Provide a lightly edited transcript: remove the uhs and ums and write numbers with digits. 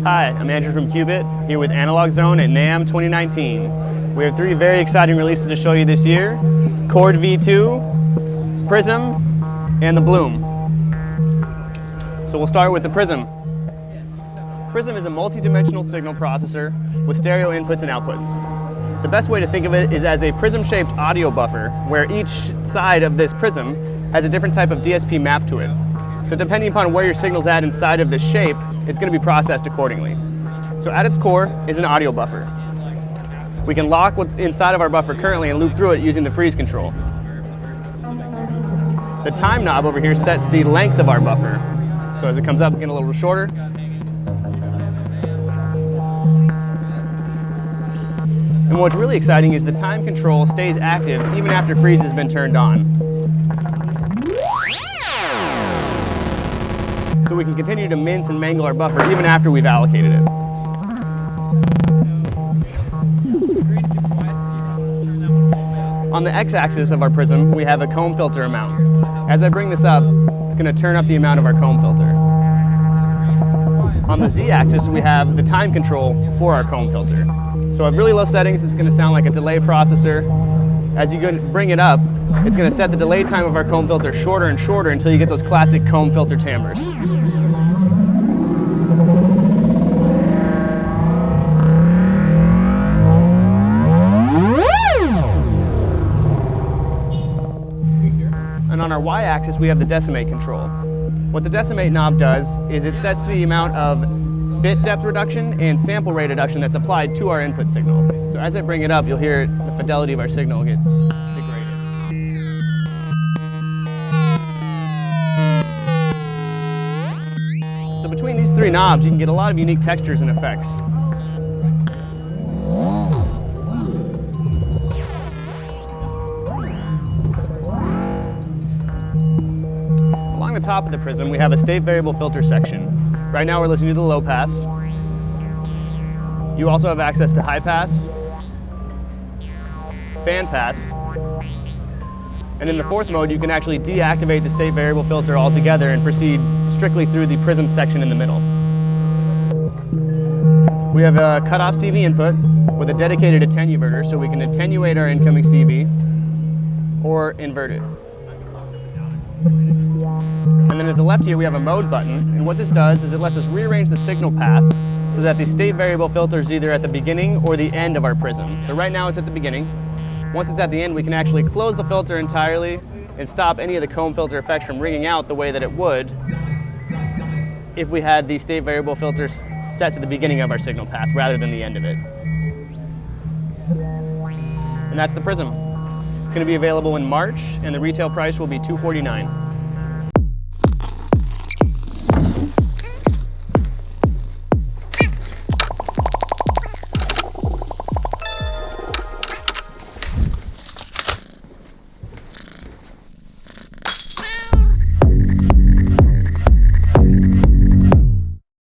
Hi, I'm Andrew from Qubit, here with Analog Zone at NAMM 2019. We have 3 very exciting releases to show you this year: Chord V2, Prism, and the Bloom. So we'll start with the Prism. Prism is a multi-dimensional signal processor with stereo inputs and outputs. The best way to think of it is as a prism-shaped audio buffer, where each side of this prism has a different type of DSP map to it. So depending upon where your signal's at inside of this shape, it's going to be processed accordingly. So at its core is an audio buffer. We can lock what's inside of our buffer currently and loop through it using the freeze control. The time knob over here sets the length of our buffer. So as it comes up, it's getting a little shorter. And what's really exciting is the time control stays active even after freeze has been turned on. So we can continue to mince and mangle our buffer even after we've allocated it. On the x-axis of our Prism, we have a comb filter amount. As I bring this up, it's going to turn up the amount of our comb filter. On the z-axis, we have the time control for our comb filter. So at really low settings, it's going to sound like a delay processor. As you bring it up, it's going to set the delay time of our comb filter shorter and shorter until you get those classic comb filter timbres. And on our y-axis, we have the decimate control. What the decimate knob does is it sets the amount of bit depth reduction and sample rate reduction that's applied to our input signal. So as I bring it up, you'll hear the fidelity of our signal get degraded. So between these 3 knobs, you can get a lot of unique textures and effects. Along the top of the Prism, we have a state variable filter section. Right now we're listening to the low pass. You also have access to high pass, band pass, and in the 4th mode you can actually deactivate the state variable filter altogether and proceed strictly through the Prism section in the middle. We have a cutoff CV input with a dedicated attenuverter, so we can attenuate our incoming CV or invert it. And then at the left here we have a mode button, and what this does is it lets us rearrange the signal path so that the state variable filter is either at the beginning or the end of our Prism. So right now it's at the beginning. Once it's at the end, we can actually close the filter entirely and stop any of the comb filter effects from ringing out the way that it would if we had the state variable filter set to the beginning of our signal path rather than the end of it. And that's the Prism. It's going to be available in March, and the retail price will be $249.